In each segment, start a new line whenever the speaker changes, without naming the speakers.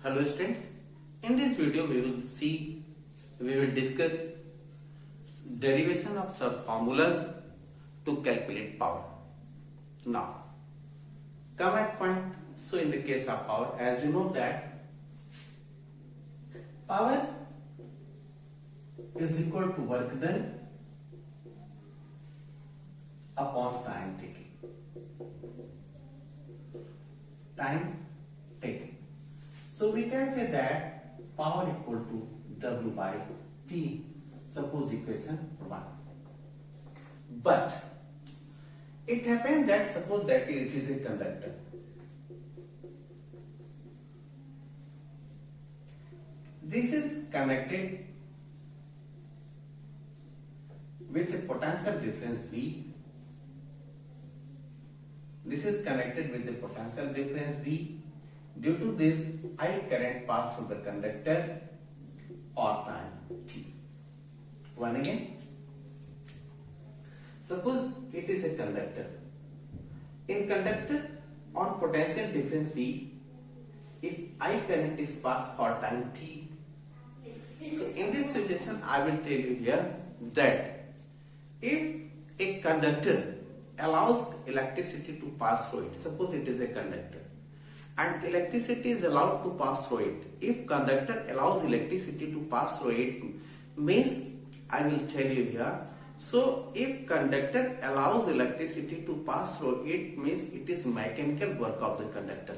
Hello students, in this video we will discuss derivation of some formulas to calculate power. Now, come at point. So in the case of power, as you know that power is equal to work done upon time taken. Time taken. So we can say that power equal to W by T. Suppose equation 1. But it happens that suppose that it is a conductor. This is connected with a potential difference V. This is connected with a potential difference V. Due to this, I current pass through the conductor or time T. One again. Suppose it is a conductor. In conductor on potential difference V, if I current is passed for time T. So in this situation, I will tell you here that if a conductor allows electricity to pass through it, suppose it is a conductor, and electricity is allowed to pass through it. If conductor allows electricity to pass through it, means I will tell you here. So if conductor allows electricity to pass through it, means it is mechanical work of the conductor.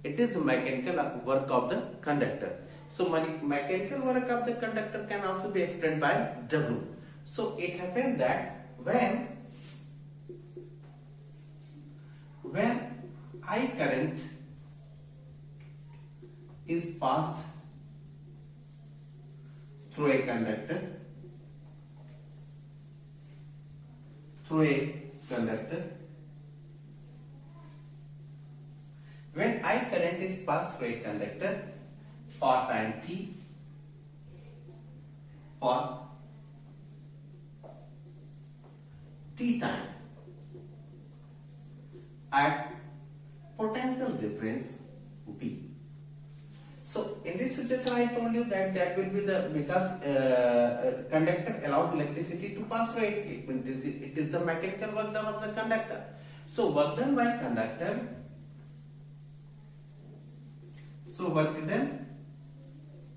It is mechanical work of the conductor. So mechanical work of the conductor can also be explained by W. So it happens that when I current is passed through a conductor, when I current is passed through a conductor for time T, for T time at potential difference V. So in this situation, I told you that will be the, because conductor allows electricity to pass through it. It is the mechanical work done of the conductor. So work done by conductor. So work done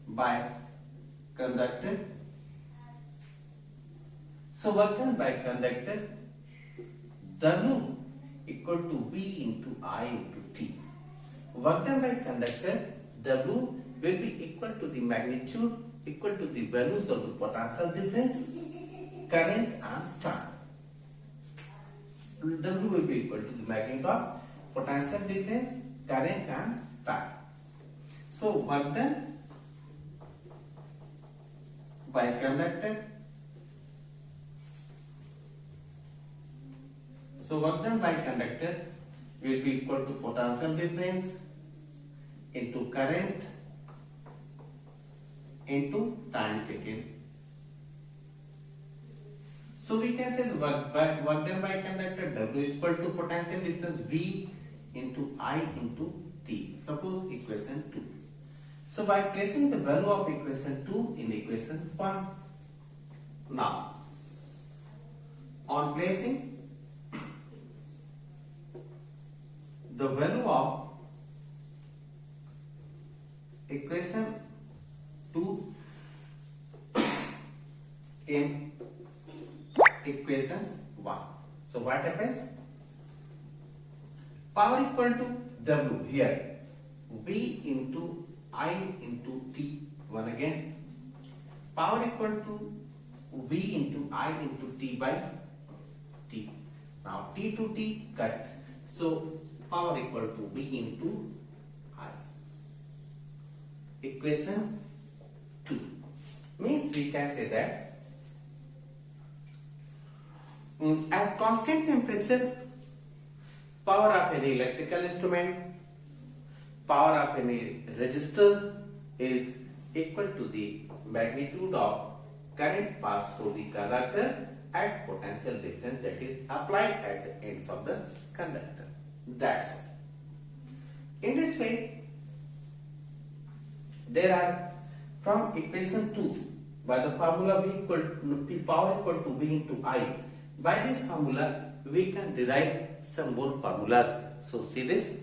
by conductor. So work done by conductor W equal to V into I into T. Work done by conductor W will be equal to the magnitude, equal to the values of the potential difference, current and time. W will be equal to the magnitude of potential difference, current and time. So work done by conductor. So work done by conductor will be equal to potential difference into current into time taken. So we can say the work done by conductor W equal to potential difference V into I into T. Suppose equation 2. So by placing the value of equation 2 in equation 1, now on placing the value of equation 2 in equation 1. So what happens? Power equal to W here, V into I into T. One again. Power equal to V into I into T by T. Now T to T cut. So power equal to V into I. Equation 2 means we can say that at constant temperature, power of any electrical instrument, power of any resistor is equal to the magnitude of current passed through the conductor at potential difference that is applied at the ends of the conductor. That's it. In this way, there are from equation 2 by the formula V equal to P power equal to V into I. By this formula we can derive some more formulas. So see this.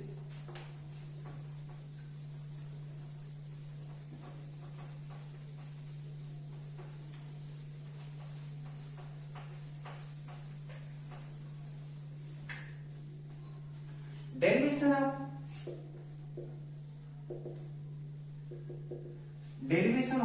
Derivation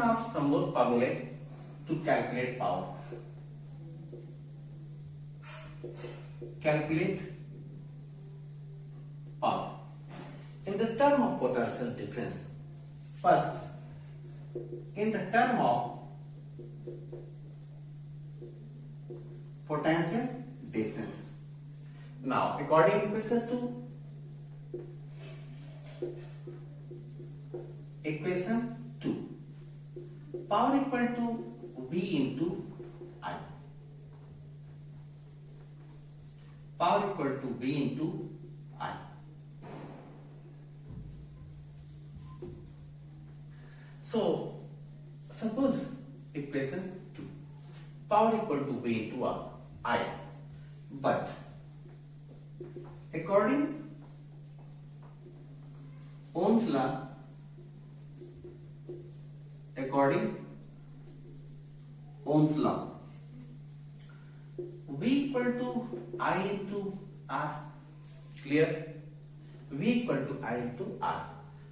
of some more formulas to calculate power. Calculate power in the term of potential difference. First, in the term of potential difference. Now, according to equation 2, power equal to V into I. Power equal to V into I. So, suppose equation 2, power equal to V into I, but according Ohm's law, V equal to I into R. Clear? V equal to I into R.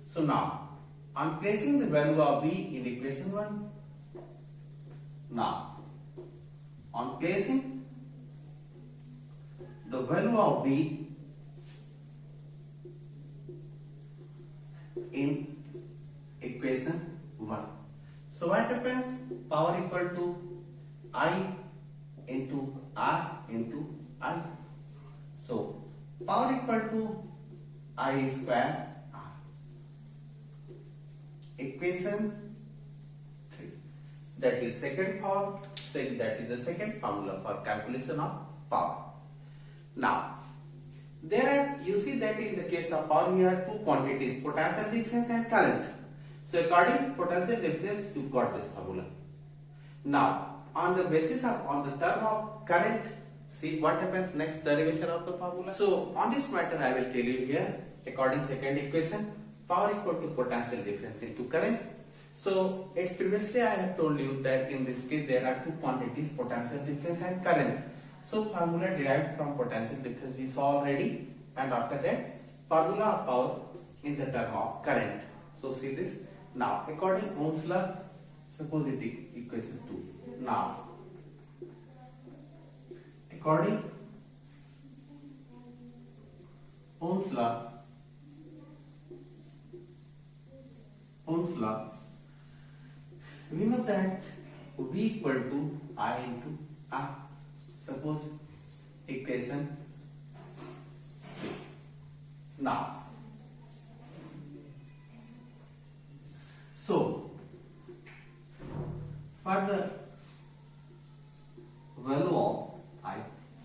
So now, on placing the value of V in equation 1, now on placing the value of V in equation 1, so what happens? Power equal to I into R into I. So power equal to I square R. Equation 3. That is the second formula for calculation of power. Now, you see that in the case of power we have two quantities, potential difference and current. So according to potential difference, you got this formula. Now, on the term of current, see what happens next derivation of the formula. So on this matter I will tell you here, according to second equation, power equal to potential difference into current. So as previously I have told you that in this case there are two quantities, potential difference and current. So formula derived from potential difference we saw already, and after that formula of power in the term of current. So see this. Now according to Ohm's law, suppose it is equation 2. Now according Ohm's law, we know that V equal to I into R. Suppose equation 3. Now, so for the value of I,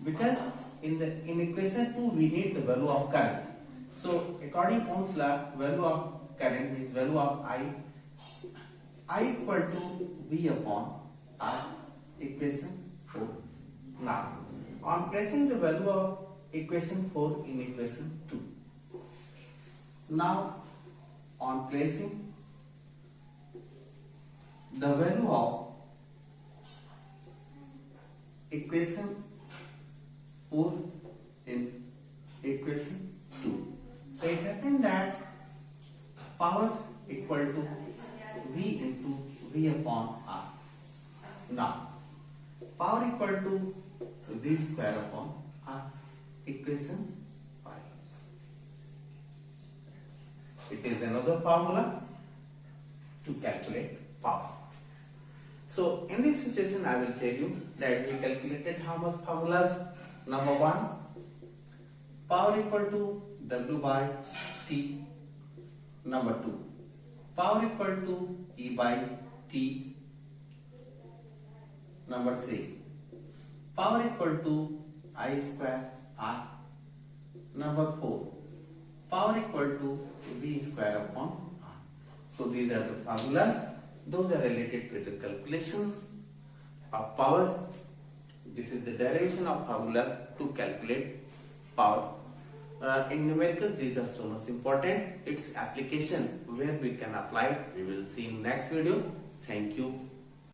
because in equation 2 we need the value of current. So according to Ohm's law, value of current means value of I equal to V upon R, equation 4. Now, on placing the value of equation 4 in equation 2, now on placing the value of equation 4 in equation 2, so it happened that power equal to V into V upon R. Now, power equal to V square upon R, equation 5. It is another formula to calculate power. So in this situation I will tell you that we calculated how much formulas. Number 1, power equal to W by T. Number 2, power equal to E by T. Number 3, power equal to I square R. Number 4, power equal to V square upon R. So these are the formulas. Those are related to the calculation of power. This is the derivation of formulas to calculate power. In numerical, these are so much important. Its application, where we can apply, we will see in next video. Thank you.